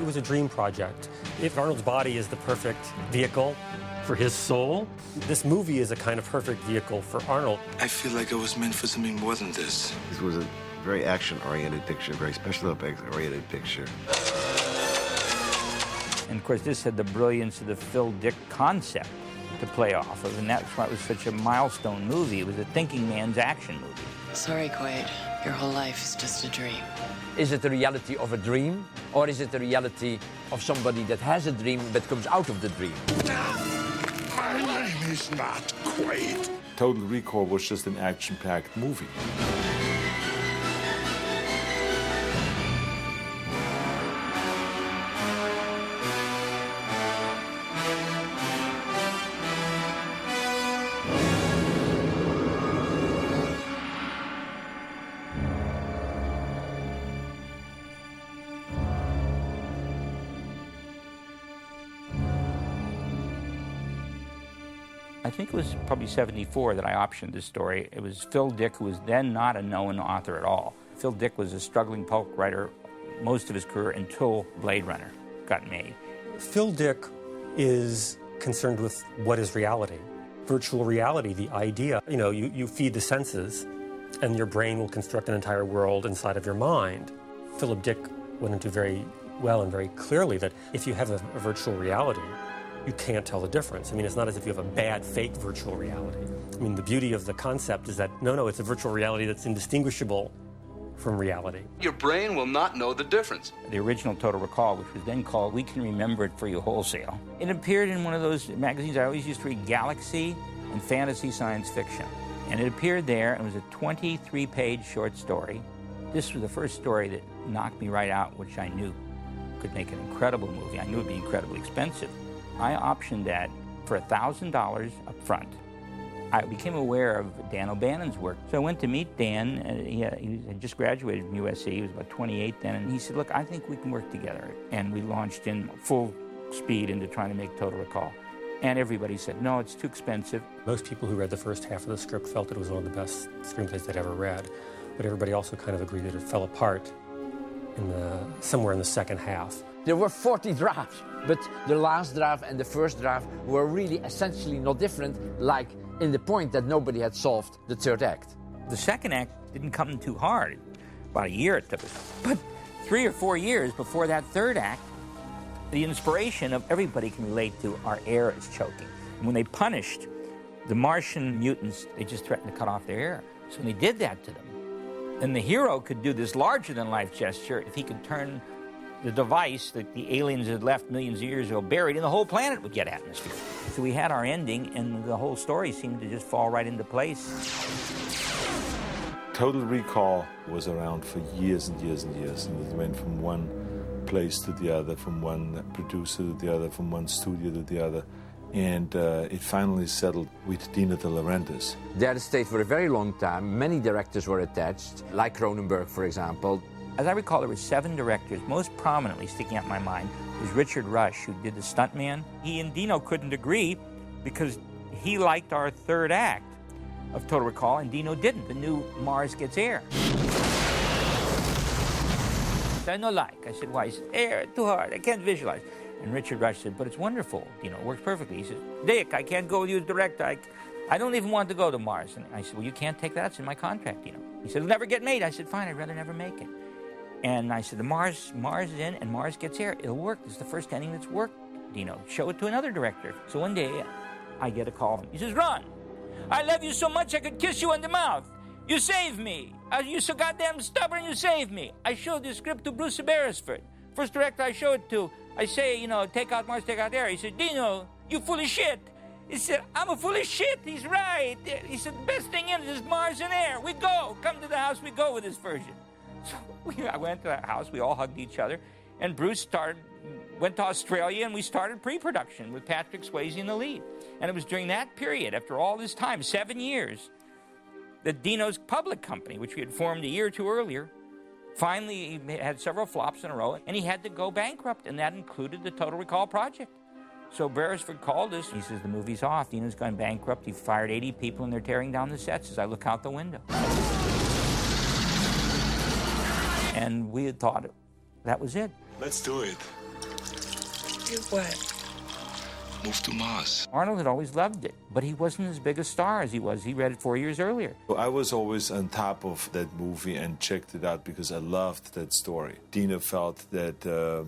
was a dream project. If Arnold's body is the perfect vehicle for his soul, this movie is a kind of perfect vehicle for Arnold. I feel like I was meant for something more than this. This was a very action-oriented picture, very special effects-oriented picture. And of course, this had the brilliance of the Phil Dick concept to play off of, and that's why it was such a milestone movie. It was a thinking man's action movie. Sorry, Quaid. Your whole life is just a dream. Is it the reality of a dream, or is it the reality of somebody that has a dream but comes out of the dream? My name is not Quaid. Total Recall was just an action-packed movie. I think it was probably 74 that I optioned this story. It was Phil Dick, who was then not a known author at all. Phil Dick was a struggling pulp writer most of his career until Blade Runner got made. Phil Dick is concerned with what is reality. Virtual reality, the idea, you feed the senses and your brain will construct an entire world inside of your mind. Philip Dick went into very well and very clearly that if you have a virtual reality, you can't tell the difference. I mean, it's not as if you have a bad, fake virtual reality. I mean, the beauty of the concept is that, no, it's a virtual reality that's indistinguishable from reality. Your brain will not know the difference. The original Total Recall, which was then called We Can Remember It For You Wholesale. It appeared in one of those magazines I always used to read, Galaxy and Fantasy Science Fiction. And it appeared there, and it was a 23-page short story. This was the first story that knocked me right out, which I knew could make an incredible movie. I knew it would be incredibly expensive. I optioned that for $1,000 up front. I became aware of Dan O'Bannon's work. So I went to meet Dan. He had just graduated from USC. He was about 28 then. And he said, look, I think we can work together. And we launched in full speed into trying to make Total Recall. And everybody said, no, it's too expensive. Most people who read the first half of the script felt it was one of the best screenplays they'd ever read. But everybody also kind of agreed that it fell apart somewhere in the second half. There were 40 drafts, but the last draft and the first draft were really essentially no different, like in the point that nobody had solved the third act. The second act didn't come too hard. About a year it took us. But 3 or 4 years before that third act, the inspiration of everybody can relate to our air is choking. And when they punished the Martian mutants, they just threatened to cut off their air. So when they did that to them, then the hero could do this larger-than-life gesture if he could turn the device that the aliens had left millions of years ago buried, and the whole planet would get atmosphere. So we had our ending, and the whole story seemed to just fall right into place. Total Recall was around for years and years and years, and it went from one place to the other, from one producer to the other, from one studio to the other, and it finally settled with Dino De Laurentiis. There stayed for a very long time. Many directors were attached, like Cronenberg, for example. As I recall, there were 7 directors. Most prominently sticking out in my mind was Richard Rush, who did The Stuntman. He and Dino couldn't agree because he liked our third act of Total Recall, and Dino didn't. The new Mars Gets Air. I no like. I said, why? He said, air, too hard. I can't visualize. And Richard Rush said, but it's wonderful. Dino, it works perfectly. He said, Dick, I can't go with you as director. I don't even want to go to Mars. And I said, well, you can't take that. It's in my contract, Dino. He said, it'll never get made. I said, fine, I'd rather never make it. And I said, Mars is in, and Mars Gets Air. It'll work. It's the first ending that's worked, Dino. Show it to another director. So one day, I get a call. He says, Ron, I love you so much I could kiss you on the mouth. You saved me. You're so goddamn stubborn, you saved me. I showed the script to Bruce Beresford. First director I show it to, I say, take out Mars, take out Air. He said, Dino, you full of shit. He said, I'm a full of shit. He's right. He said, the best thing in it is Mars and Air. We go. Come to the house, we go with this version. So I went to the house, we all hugged each other, and Bruce went to Australia, and we started pre-production with Patrick Swayze in the lead. And it was during that period, after all this time, 7 years, that Dino's public company, which we had formed a year or two earlier, finally he had several flops in a row, and he had to go bankrupt, and that included the Total Recall project. So Beresford called us. He says, the movie's off. Dino's gone bankrupt. He fired 80 people, and they're tearing down the sets as I look out the window. And we had thought that was it. Let's do it. Do what? Move to Mars. Arnold had always loved it, but he wasn't as big a star as he was. He read it 4 years earlier. I was always on top of that movie and checked it out because I loved that story. Dino felt that the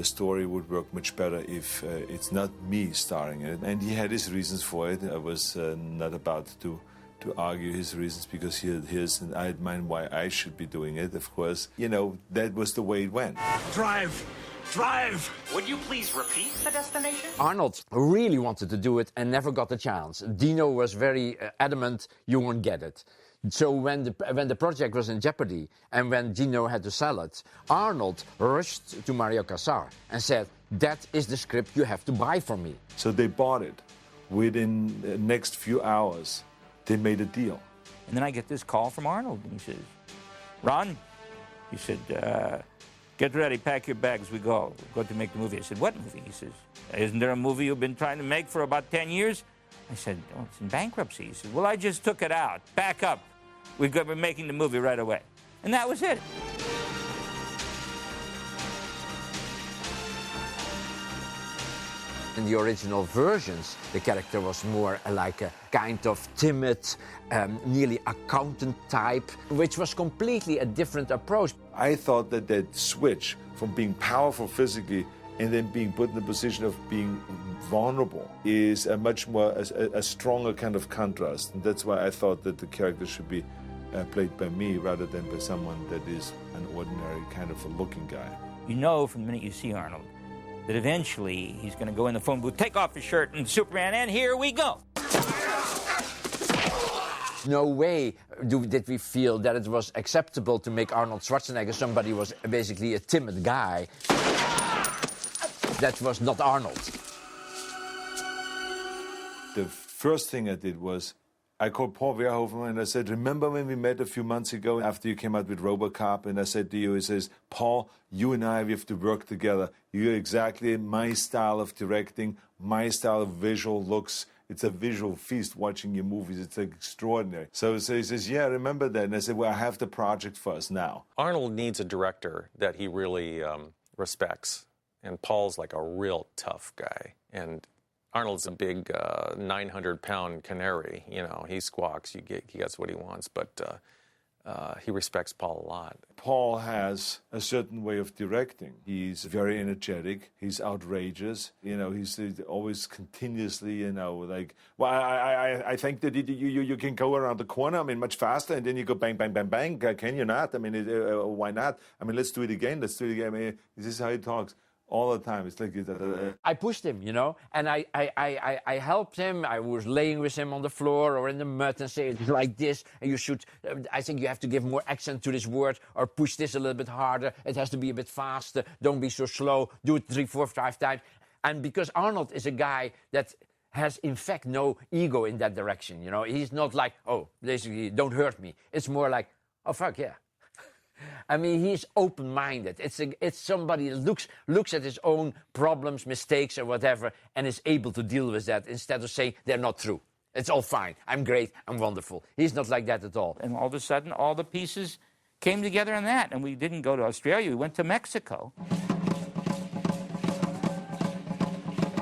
story would work much better if it's not me starring in it. And he had his reasons for it. I was not about to argue his reasons because he had his, and I had mine why I should be doing it, of course. You know, that was the way it went. Drive! Drive! Would you please repeat the destination? Arnold really wanted to do it and never got the chance. Dino was very adamant you won't get it. So when the project was in jeopardy and when Dino had to sell it, Arnold rushed to Mario Casar and said, that is the script you have to buy for me. So they bought it. Within the next few hours, they made a deal. And then I get this call from Arnold, and he says, Ron, he said, get ready, pack your bags, we go. We're going to make the movie. I said, what movie? He says, isn't there a movie you've been trying to make for about 10 years? I said, oh, it's in bankruptcy. He said, well, I just took it out. Back up. We're making the movie right away. And that was it. In the original versions, the character was more like a kind of timid, nearly accountant type, which was completely a different approach. I thought that switch from being powerful physically and then being put in the position of being vulnerable is a much more, a stronger kind of contrast. And that's why I thought that the character should be played by me rather than by someone that is an ordinary kind of a looking guy. You know from the minute you see Arnold that eventually he's going to go in the phone booth, take off his shirt, and Superman, and here we go. No way did we feel that it was acceptable to make Arnold Schwarzenegger somebody who was basically a timid guy. That was not Arnold. The first thing I did was I called Paul Verhoeven and I said, remember when we met a few months ago after you came out with RoboCop? And I said to you, he says, Paul, you and I, we have to work together. You're exactly my style of directing, my style of visual looks. It's a visual feast watching your movies. It's extraordinary. So he says, yeah, I remember that. And I said, well, I have the project for us now. Arnold needs a director that he really respects. And Paul's like a real tough guy. And Arnold's a big 900-pound canary. You know, he squawks, he gets what he wants, but he respects Paul a lot. Paul has a certain way of directing. He's very energetic. He's outrageous. You know, he's always continuously, you know, like, well, I think that you can go around the corner, I mean, much faster, and then you go bang, bang, bang, bang. Can you not? I mean, why not? I mean, let's do it again. Let's do it again. I mean, this is how he talks. All the time. It's like I pushed him, you know, and I helped him. I was laying with him on the floor or in the mud and say it's like this, and you should. I think you have to give more accent to this word or push this a little bit harder. It has to be a bit faster. Don't be so slow. Do it 3, 4, 5 times. And because Arnold is a guy that has in fact no ego in that direction, you know, he's not like, oh, basically don't hurt me. It's more like, oh fuck yeah. I mean, he's open-minded. It's somebody that looks at his own problems, mistakes, or whatever, and is able to deal with that instead of saying they're not true. It's all fine. I'm great. I'm wonderful. He's not like that at all. And all of a sudden, all the pieces came together in that. And we didn't go to Australia. We went to Mexico.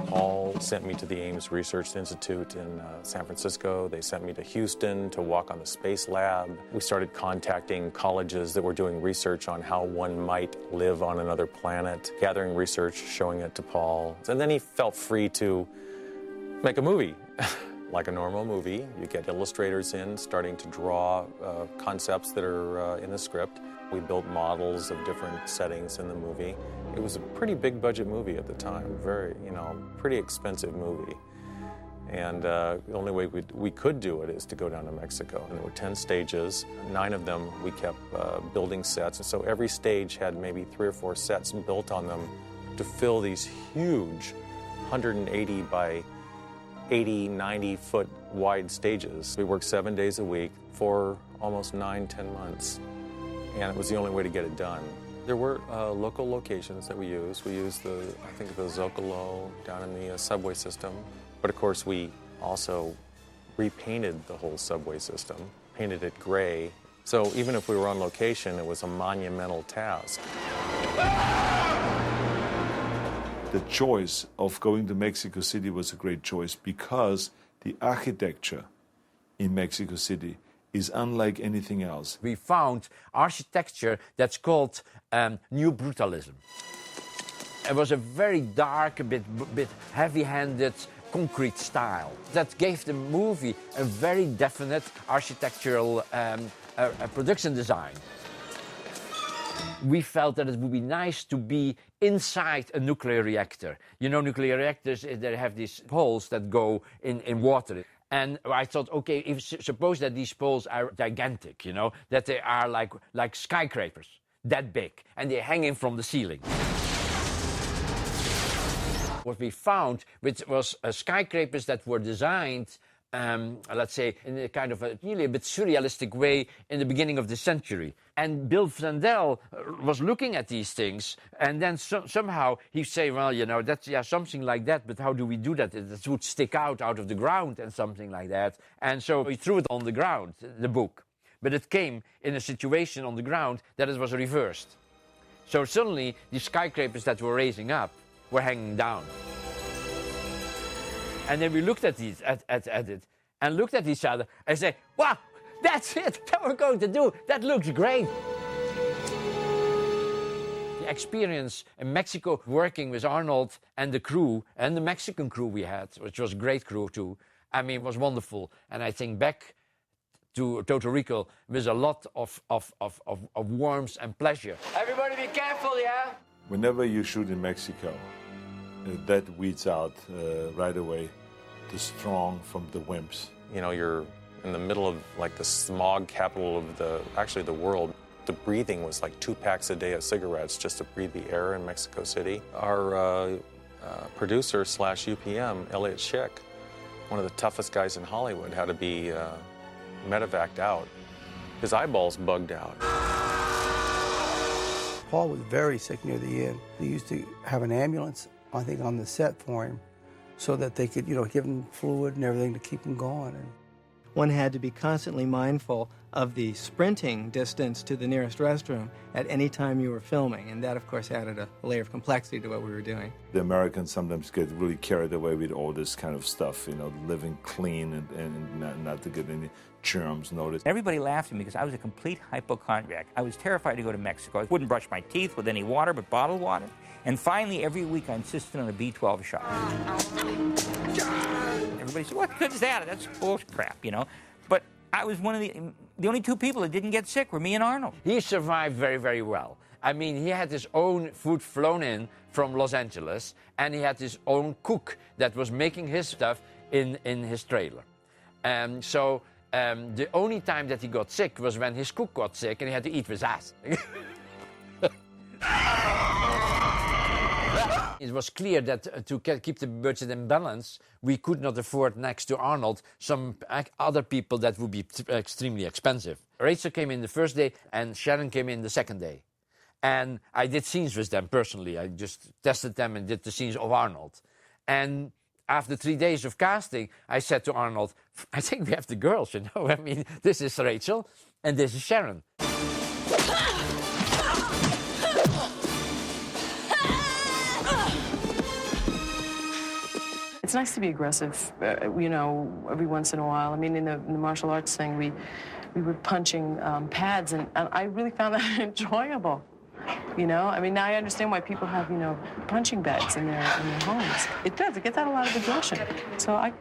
Paul sent me to the Ames Research Institute in San Francisco. They sent me to Houston to walk on the Space Lab. We started contacting colleges that were doing research on how one might live on another planet, gathering research, showing it to Paul. And then he felt free to make a movie. Like a normal movie, you get illustrators in, starting to draw concepts that are in the script. We built models of different settings in the movie. It was a pretty big budget movie at the time, very, you know, pretty expensive movie. And the only way we could do it is to go down to Mexico. And there were 10 stages. 9 of them we kept building sets. And so every stage had maybe 3 or 4 sets built on them to fill these huge 180 by 80, 90-foot wide stages. We worked 7 days a week for almost 9, 10 months. And it was the only way to get it done. There were local locations that we used. We used the Zocalo down in the subway system. But of course, we also repainted the whole subway system, painted it gray. So even if we were on location, it was a monumental task. the choice of going to Mexico City was a great choice because the architecture in Mexico City is unlike anything else. We found architecture that's called New Brutalism. It was a very dark, a bit heavy-handed, concrete style that gave the movie a very definite architectural production design. We felt that it would be nice to be inside a nuclear reactor. You know, nuclear reactors, they have these poles that go in water. And I thought, okay, if suppose that these poles are gigantic, you know, that they are like skyscrapers, that big, and they're hanging from the ceiling. What we found, which was skyscrapers that were designed, let's say, in a kind of really a bit surrealistic way in the beginning of the century. And Bill Flandel was looking at these things, and then somehow he say, well, you know, that's something like that, but how do we do that? It would stick out of the ground and something like that. And so we threw it on the ground, the book. But it came in a situation on the ground that it was reversed. So suddenly, the skyscrapers that were raising up were hanging down. And then we looked at it and looked at each other and said, wow, that's it, that we're going to do, that looks great. The experience in Mexico working with Arnold and the crew, and the Mexican crew we had, which was a great crew too, I mean, it was wonderful. And I think back to Total Recall with a lot of warmth and pleasure. Everybody be careful, yeah? Whenever you shoot in Mexico, that weeds out right away the strong from the wimps. You know, you're in the middle of like the smog capital of the world. The breathing was like 2 packs a day of cigarettes just to breathe the air in Mexico City. Our producer / UPM, Elliot Schick, one of the toughest guys in Hollywood, had to be medevaced out. His eyeballs bugged out. Paul was very sick near the end. They used to have an ambulance, I think, on the set for him so that they could, you know, give him fluid and everything to keep him going. And one had to be constantly mindful of the sprinting distance to the nearest restroom at any time you were filming, and that, of course, added a layer of complexity to what we were doing. The Americans sometimes get really carried away with all this kind of stuff, you know, living clean and not to get any germs noticed. Everybody laughed at me because I was a complete hypochondriac. I was terrified to go to Mexico. I wouldn't brush my teeth with any water but bottled water. And finally, every week I insisted on a B12 shot. Everybody said, what good is that? That's bullshit crap, you know. But I was one of the only 2 people that didn't get sick were me and Arnold. He survived very, very well. I mean, he had his own food flown in from Los Angeles, and he had his own cook that was making his stuff in his trailer. So the only time that he got sick was when his cook got sick and he had to eat with us. It was clear that to keep the budget in balance, we could not afford, next to Arnold, some other people that would be extremely expensive. Rachel came in the first day and Sharon came in the second day. And I did scenes with them personally. I just tested them and did the scenes of Arnold. And after 3 days of casting, I said to Arnold, I think we have the girls, you know. I mean, this is Rachel and this is Sharon. It's nice to be aggressive, you know, every once in a while. I mean, in the martial arts thing, we were punching pads, and I really found that enjoyable. You know, I mean, now I understand why people have, you know, punching bags in their homes. It does. It gets out a lot of aggression. So I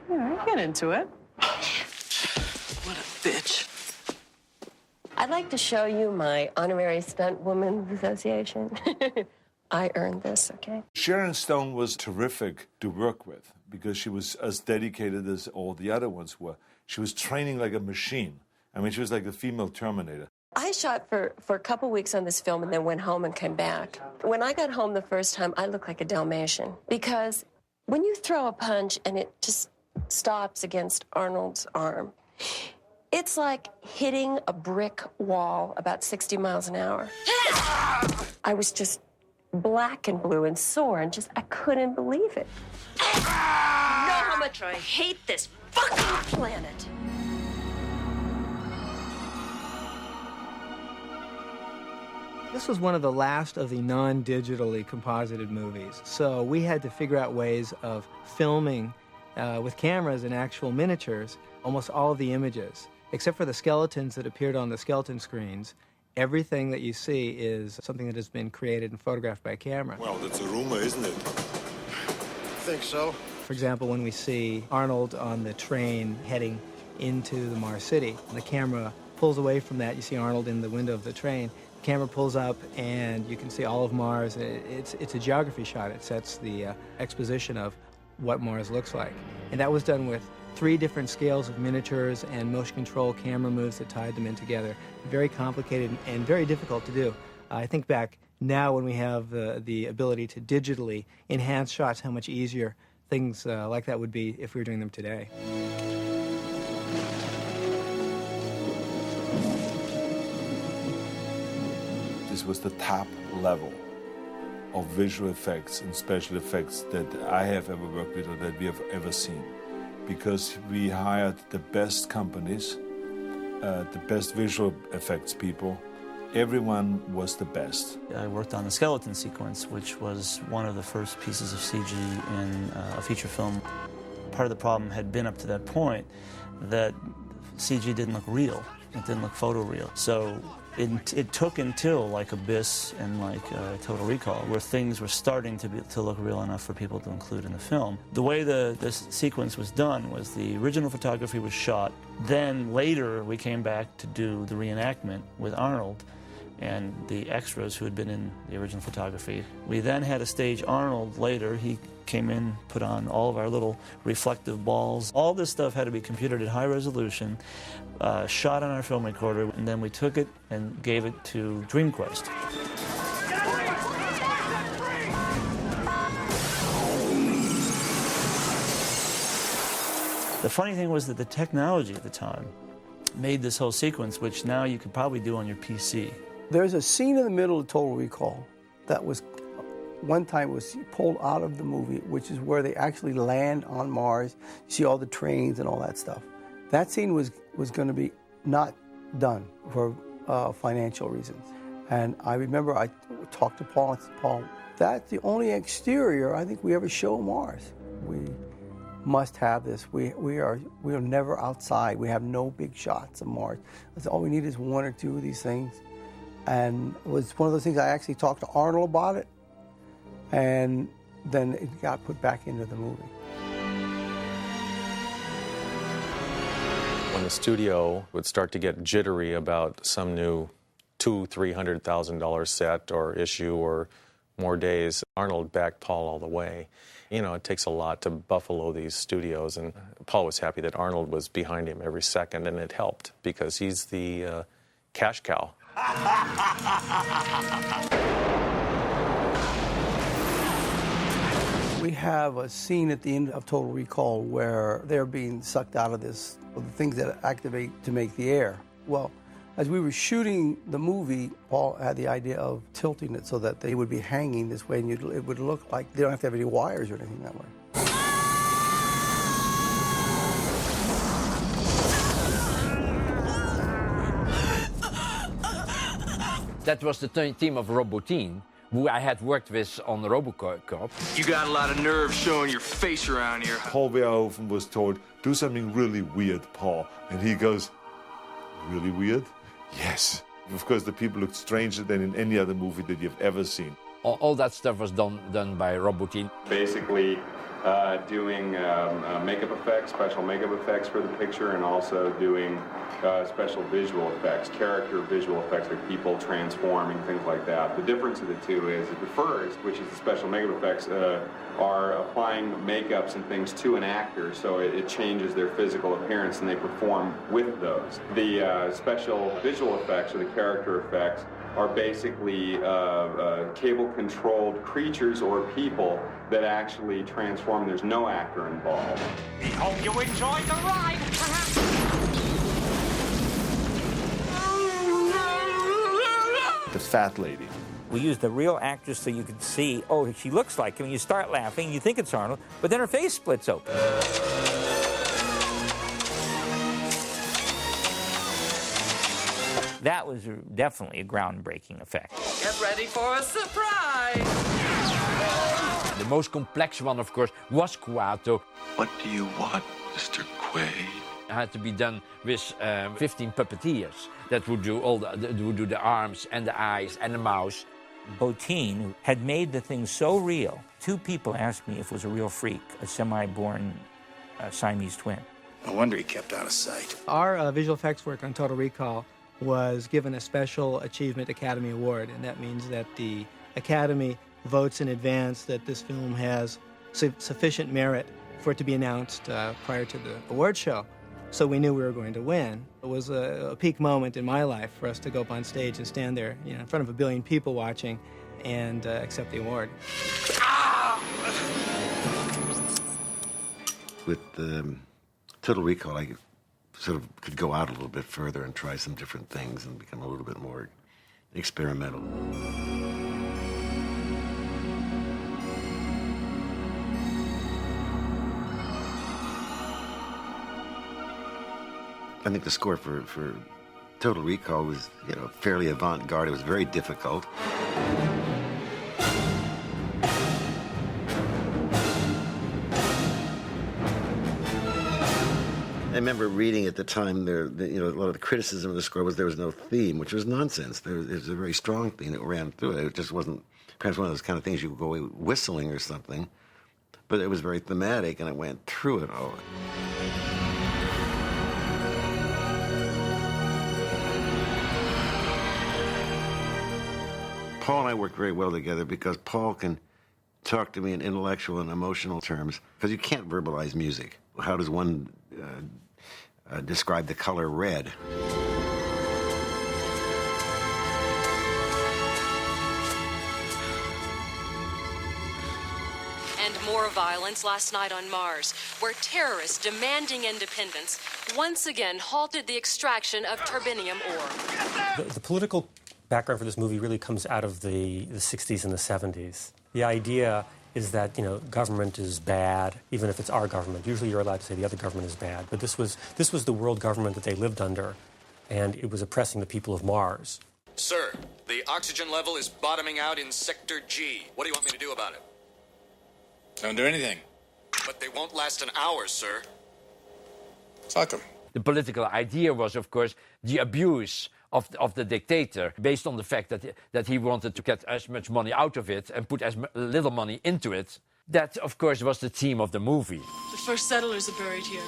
get into it. What a bitch. I'd like to show you my honorary stunt women's association. I earned this, okay? Sharon Stone was terrific to work with because she was as dedicated as all the other ones were. She was training like a machine. I mean, she was like the female Terminator. I shot for a couple weeks on this film and then went home and came back. When I got home the first time, I looked like a Dalmatian because when you throw a punch and it just stops against Arnold's arm, it's like hitting a brick wall about 60 miles an hour. I was just black and blue and sore and just, I couldn't believe it. You know how much I hate this fucking planet. This was one of the last of the non-digitally composited movies, so we had to figure out ways of filming with cameras and actual miniatures almost all of the images. Except for the skeletons that appeared on the skeleton screens, everything that you see is something that has been created and photographed by a camera. Well, that's a rumor, isn't it? I think so. For example, when we see Arnold on the train heading into the Mars City, the camera pulls away from that. You see Arnold in the window of the train. The camera pulls up, and you can see all of Mars. It's a geography shot. It sets the exposition of what Mars looks like. And that was done with 3 different scales of miniatures and motion control camera moves that tied them in together. Very complicated and very difficult to do. I think back now when we have the ability to digitally enhance shots, how much easier things like that would be if we were doing them today. This was the top level of visual effects and special effects that I have ever worked with or that we have ever seen. Because we hired the best companies, the best visual effects people. Everyone was the best. I worked on the skeleton sequence, which was one of the first pieces of CG in a feature film. Part of the problem had been up to that point that CG didn't look real. It didn't look photoreal. So it took until like Abyss and like Total Recall, where things were starting to look real enough for people to include in the film. The way this sequence was done was the original photography was shot. Then later we came back to do the reenactment with Arnold and the extras who had been in the original photography. We then had to stage Arnold later. He came in, put on all of our little reflective balls. All this stuff had to be computed at high resolution, shot on our film recorder, and then we took it and gave it to DreamQuest. The funny thing was that the technology at the time made this whole sequence, which now you could probably do on your PC. There's a scene in the middle of Total Recall that was, one time was pulled out of the movie, which is where they actually land on Mars. You see all the trains and all that stuff. That scene was going to be not done for financial reasons. And I remember I talked to Paul and said, Paul, that's the only exterior I think we ever show Mars. We must have this. We are never outside. We have no big shots of Mars. That's all we need is 1 or 2 of these things. And it was one of those things I actually talked to Arnold about it, and then it got put back into the movie. When the studio would start to get jittery about some new $200,000-$300,000 set or issue or more days, Arnold backed Paul all the way. You know, it takes a lot to buffalo these studios, and Paul was happy that Arnold was behind him every second, and it helped because he's the cash cow. We have a scene at the end of Total Recall where they're being sucked out of this, the things that activate to make the air. Well, as we were shooting the movie, Paul had the idea of tilting it so that they would be hanging this way, and it would look like they don't have to have any wires or anything that way. That was the team of Robotine, who I had worked with on RoboCop. You got a lot of nerve showing your face around here. Paul Verhoeven was told, do something really weird, Paul. And he goes, really weird? Yes. Of course, the people looked stranger than in any other movie that you've ever seen. All that stuff was done by Robotine. Basically, doing makeup effects, special makeup effects for the picture, and also doing special visual effects, character visual effects, like people transforming, things like that. The difference of the two is that the first, which is the special makeup effects, are applying makeups and things to an actor, so it changes their physical appearance, and they perform with those. The special visual effects, or the character effects, are basically cable-controlled creatures or people that actually transform. There's no actor involved. We hope you enjoyed the ride. The fat lady. We used a real actress so you could see, oh, she looks like him. You start laughing, you think it's Arnold, but then her face splits open. That was definitely a groundbreaking effect. Get ready for a surprise! The most complex one, of course, was Kuato. What do you want, Mr. Quaid? It had to be done with 15 puppeteers that would do the arms and the eyes and the mouth. Bottin had made the thing so real. 2 people asked me if it was a real freak, a semi-born Siamese twin. No wonder he kept out of sight. Our visual effects work on Total Recall was given a Special Achievement Academy Award, and that means that the Academy votes in advance that this film has sufficient merit for it to be announced prior to the award show. So we knew we were going to win. It was a peak moment in my life for us to go up on stage and stand there, in front of 1 billion people watching and accept the award. With Total Recall, I sort of could go out a little bit further and try some different things and become a little bit more experimental. I think the score for Total Recall was, fairly avant-garde. It was very difficult. I remember reading at the time a lot of the criticism of the score was there was no theme, which was nonsense. There was a very strong theme that ran through it. It just wasn't perhaps one of those kind of things you would go away whistling or something, but it was very thematic and it went through it all. Paul and I work very well together because Paul can talk to me in intellectual and emotional terms, because you can't verbalize music. How does one describe the color red? And more violence last night on Mars, where terrorists demanding independence once again halted the extraction of turbinium ore. The political background for this movie really comes out of the 60s and the 70s. The idea is that, government is bad, even if it's our government. Usually you're allowed to say the other government is bad. But this was the world government that they lived under, and it was oppressing the people of Mars. Sir, the oxygen level is bottoming out in Sector G. What do you want me to do about it? Don't do anything. But they won't last an hour, sir. Fuck them. The political idea was, of course, the abuse of the dictator, based on the fact that he wanted to get as much money out of it and put as little money into it. That, of course, was the theme of the movie. The first settlers are buried here.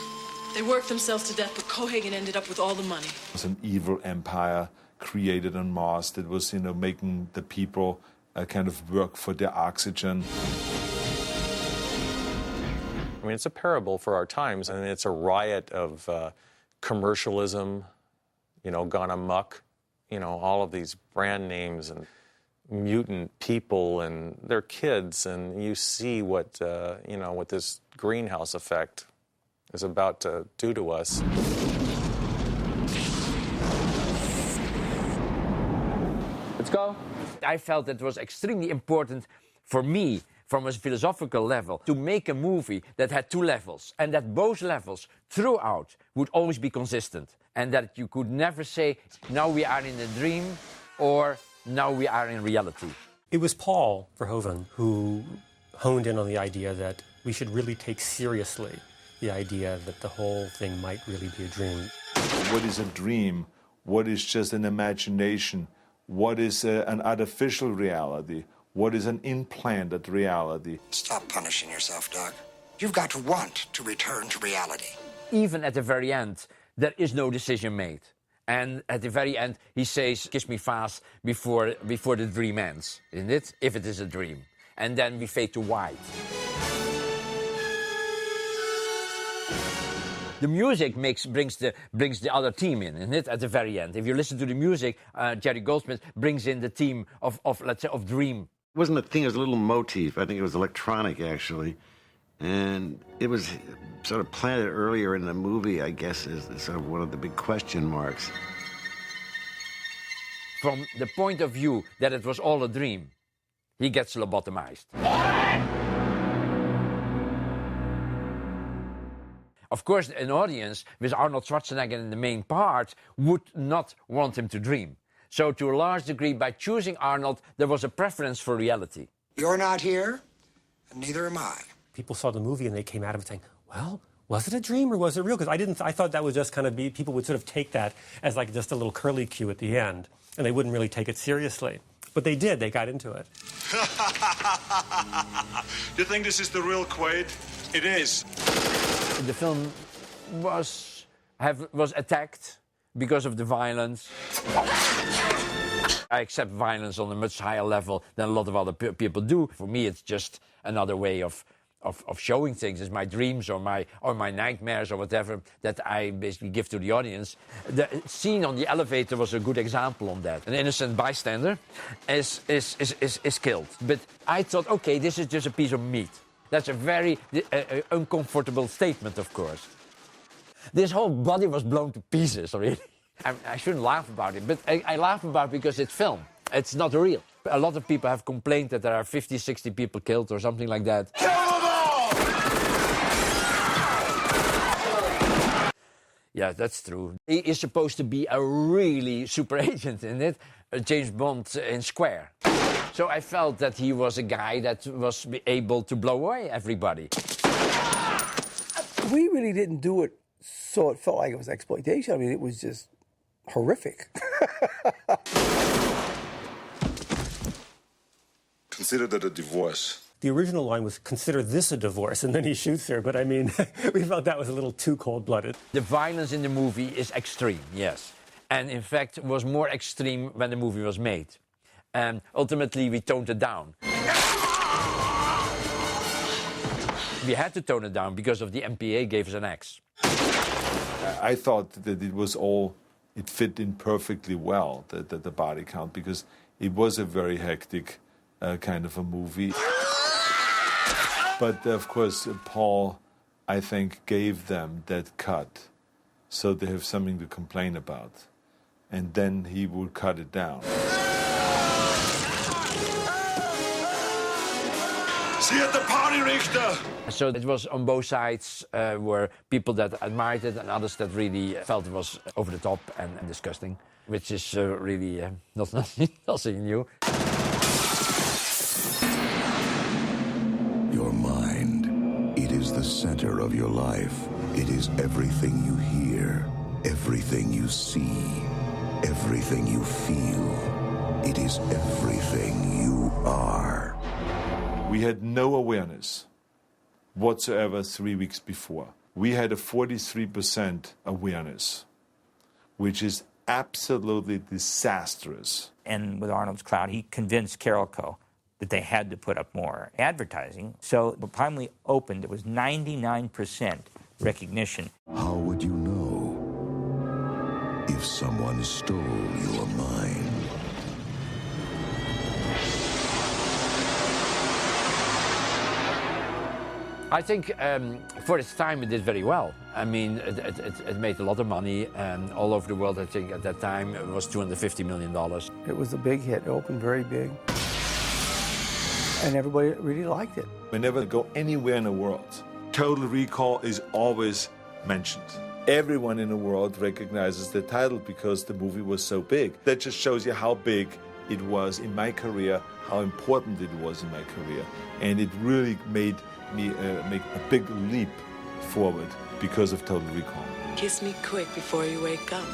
They worked themselves to death, but Cohagen ended up with all the money. It was an evil empire created on Mars that was, making the people kind of work for their oxygen. I mean, it's a parable for our times, and it's a riot of commercialism, gone amok, all of these brand names and mutant people and their kids, and you see what, what this greenhouse effect is about to do to us. Let's go. I felt that it was extremely important for me, from a philosophical level, to make a movie that had 2 levels, and that both levels throughout would always be consistent, and that you could never say, now we are in a dream, or now we are in reality. It was Paul Verhoeven who honed in on the idea that we should really take seriously the idea that the whole thing might really be a dream. What is a dream? What is just an imagination? What is an artificial reality? What is an implanted reality? Stop punishing yourself, Doug. You've got to want to return to reality. Even at the very end, there is no decision made. And at the very end, he says, kiss me fast before the dream ends, isn't it? If it is a dream. And then we fade to white. The music brings the other team in, isn't it? At the very end. If you listen to the music, Jerry Goldsmith brings in the theme of let's say, of Dream. It wasn't a thing, it was a little motif. I think it was electronic, actually. And it was sort of planted earlier in the movie, I guess, is sort of one of the big question marks. From the point of view that it was all a dream, he gets lobotomized. Of course, an audience with Arnold Schwarzenegger in the main part would not want him to dream. So to a large degree, by choosing Arnold, there was a preference for reality. You're not here, and neither am I. People saw the movie and they came out of it saying, well, was it a dream or was it real? Because I thought that would just kind of be, people would sort of take that as like just a little curly cue at the end, and they wouldn't really take it seriously. But they did, they got into it. You think this is the real Quaid? It is. The film was attacked because of the violence. I accept violence on a much higher level than a lot of other people do. For me, it's just another way of showing things. It's my dreams or my nightmares or whatever that I basically give to the audience. The scene on the elevator was a good example on that. An innocent bystander is killed. But I thought, okay, this is just a piece of meat. That's a very uncomfortable statement, of course. This whole body was blown to pieces, really. I shouldn't laugh about it, but I laugh about it because it's film. It's not real. A lot of people have complained that there are 50, 60 people killed or something like that. Kill them all! Yeah, that's true. He is supposed to be a really super agent in it, James Bond in Square. So I felt that he was a guy that was able to blow away everybody. We really didn't do it so it felt like it was exploitation. I mean, it was just horrific. Consider that a divorce. The original line was, consider this a divorce, and then he shoots her. But I mean, we felt that was a little too cold-blooded. The violence in the movie is extreme, yes. And in fact, was more extreme when the movie was made. And ultimately, we toned it down. We had to tone it down because of the MPA gave us an X. I thought that it fit in perfectly well, the body count, because it was a very hectic kind of a movie. But of course, Paul, I think, gave them that cut so they have something to complain about. And then he would cut it down. See you at the party, Richter! So it was on both sides, were people that admired it and others that really felt it was over the top and disgusting, which is really nothing new. Your mind, it is the center of your life. It is everything you hear, everything you see, everything you feel. It is everything you are. We had no awareness whatsoever 3 weeks before. We had a 43% awareness, which is absolutely disastrous. And with Arnold's Cloud, he convinced Carolco that they had to put up more advertising. So the time we opened, it was 99% recognition. How would you know if someone stole your mind? I think for its time it did very well. I mean, it made a lot of money, and all over the world, I think at that time it was $250 million. It was a big hit. It opened very big. And everybody really liked it. Whenever I go anywhere in the world, Total Recall is always mentioned. Everyone in the world recognizes the title because the movie was so big. That just shows you how big it was in my career, how important it was in my career. And it really made me make a big leap forward because of Total Recall. Kiss me quick before you wake up.